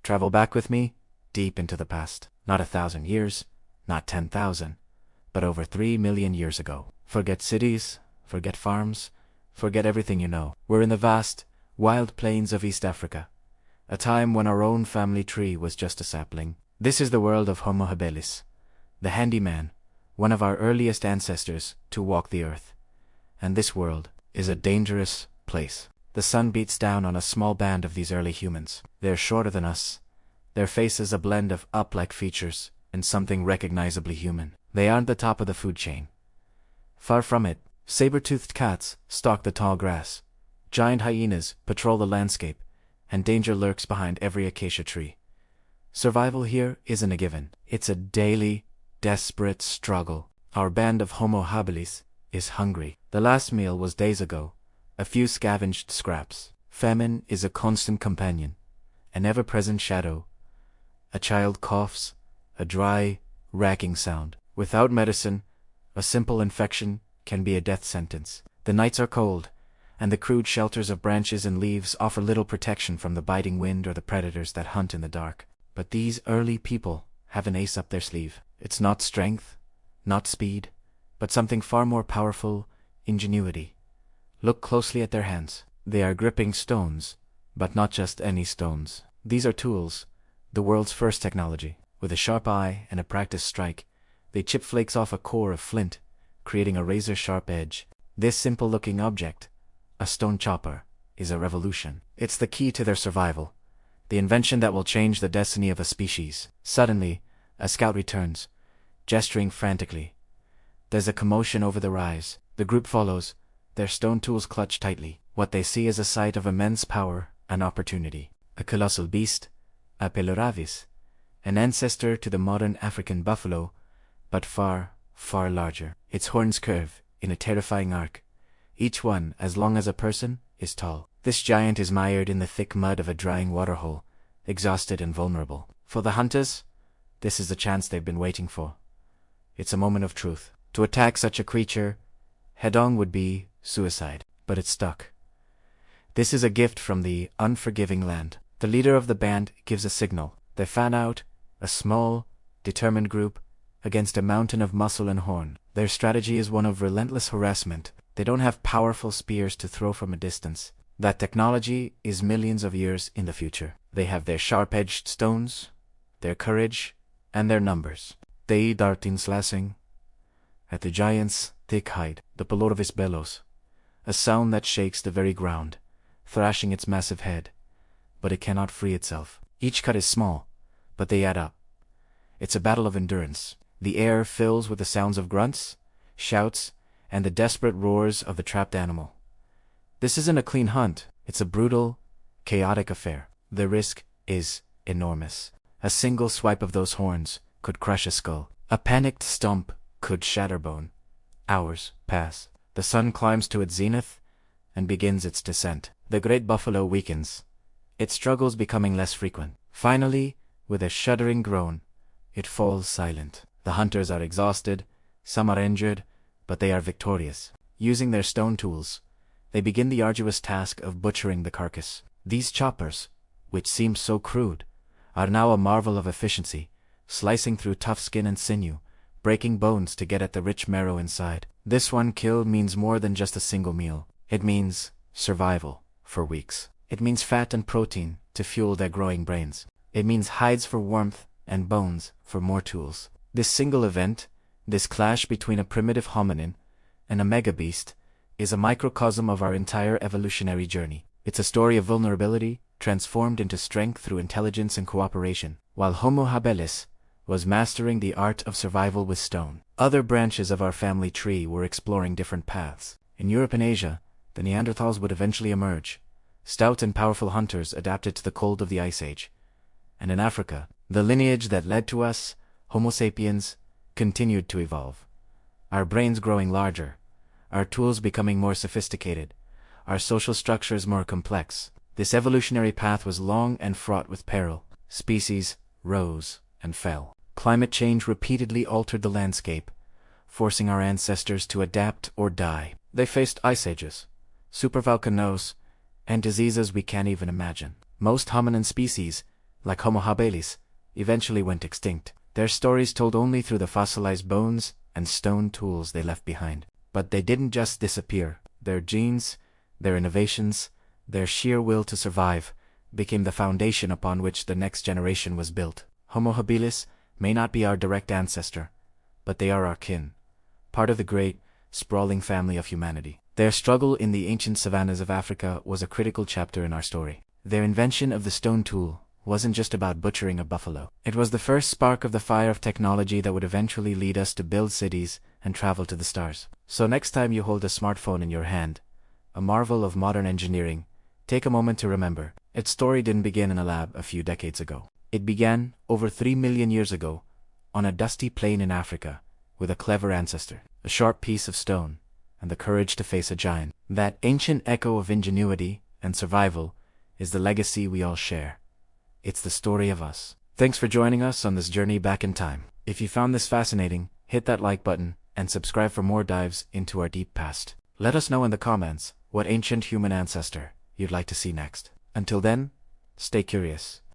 Travel back with me, deep into the past. Not 1,000 years, not 10,000, but over 3 million years ago. Forget cities, forget farms, forget everything you know. We're in the vast, wild plains of East Africa, a time when our own family tree was just a sapling. This is the world of Homo Habilis, the handyman, one of our earliest ancestors to walk the earth. And this world is a dangerous place. The sun beats down on a small band of these early humans. They're shorter than us, their faces a blend of up-like features and something recognizably human. They aren't the top of the food chain. Far from it. Saber-toothed cats stalk the tall grass, giant hyenas patrol the landscape, and danger lurks behind every acacia tree. Survival here isn't a given. It's a daily, desperate struggle. Our band of Homo Habilis is hungry. The last meal was days ago, a few scavenged scraps. Famine is a constant companion, an ever-present shadow. A child coughs, a dry, racking sound. Without medicine, a simple infection can be a death sentence. The nights are cold, and the crude shelters of branches and leaves offer little protection from the biting wind or the predators that hunt in the dark. But these early people have an ace up their sleeve. It's not strength, not speed, but something far more powerful: ingenuity. Look closely at their hands. They are gripping stones, but not just any stones. These are tools, the world's first technology. With a sharp eye and a practiced strike, they chip flakes off a core of flint, creating a razor-sharp edge. This simple-looking object, a stone chopper, is a revolution. It's the key to their survival, the invention that will change the destiny of a species. Suddenly, a scout returns, gesturing frantically. There's a commotion over the rise. The group follows, their stone tools clutched tightly. What they see is a sight of immense power and opportunity. A colossal beast, a Pelorovis, an ancestor to the modern African buffalo, but far, far larger. Its horns curve in a terrifying arc. Each one, as long as a person, is tall. This giant is mired in the thick mud of a drying waterhole, exhausted and vulnerable. For the hunters, this is the chance they've been waiting for. It's a moment of truth. To attack such a creature head-on would be suicide, but it's stuck. This is a gift from the unforgiving land. The leader of the band gives a signal. They fan out, a small, determined group, against a mountain of muscle and horn. Their strategy is one of relentless harassment. They don't have powerful spears to throw from a distance. That technology is millions of years in the future. They have their sharp-edged stones, their courage, and their numbers. They dart in slashing at the giant's thick hide. The Pelorovis bellows, a sound that shakes the very ground, thrashing its massive head. But it cannot free itself. Each cut is small, but they add up. It's a battle of endurance. The air fills with the sounds of grunts, shouts, and the desperate roars of the trapped animal. This isn't a clean hunt. It's a brutal, chaotic affair. The risk is enormous. A single swipe of those horns could crush a skull. A panicked stomp could shatter bone. Hours pass. The sun climbs to its zenith and begins its descent. The great buffalo weakens, its struggles becoming less frequent. Finally, with a shuddering groan, it falls silent. The hunters are exhausted, some are injured, but they are victorious. Using their stone tools, they begin the arduous task of butchering the carcass. These choppers, which seem so crude, are now a marvel of efficiency, slicing through tough skin and sinew, breaking bones to get at the rich marrow inside. This one kill means more than just a single meal. It means survival for weeks. It means fat and protein to fuel their growing brains. It means hides for warmth and bones for more tools. This single event, this clash between a primitive hominin and a megabeast, is a microcosm of our entire evolutionary journey. It's a story of vulnerability transformed into strength through intelligence and cooperation. While Homo habilis was mastering the art of survival with stone, other branches of our family tree were exploring different paths. In Europe and Asia, the Neanderthals would eventually emerge, stout and powerful hunters adapted to the cold of the Ice Age. And in Africa, the lineage that led to us, Homo sapiens, continued to evolve. Our brains growing larger, our tools becoming more sophisticated, our social structures more complex. This evolutionary path was long and fraught with peril. Species rose and fell. Climate change repeatedly altered the landscape, forcing our ancestors to adapt or die. They faced ice ages, supervolcanoes, and diseases we can't even imagine. Most hominin species like Homo Habilis, eventually went extinct. Their stories told only through the fossilized bones and stone tools they left behind. But they didn't just disappear. Their genes, their innovations, their sheer will to survive, became the foundation upon which the next generation was built. Homo habilis may not be our direct ancestor, but they are our kin, part of the great, sprawling family of humanity. Their struggle in the ancient savannas of Africa was a critical chapter in our story. Their invention of the stone tool wasn't just about butchering a buffalo. It was the first spark of the fire of technology that would eventually lead us to build cities and travel to the stars. So next time you hold a smartphone in your hand, a marvel of modern engineering, take a moment to remember, its story didn't begin in a lab a few decades ago. It began over 3 million years ago, on a dusty plain in Africa, with a clever ancestor, a sharp piece of stone, and the courage to face a giant. That ancient echo of ingenuity and survival is the legacy we all share. It's the story of us. Thanks for joining us on this journey back in time. If you found this fascinating, hit that like button and subscribe for more dives into our deep past. Let us know in the comments what ancient human ancestor you'd like to see next. Until then, stay curious.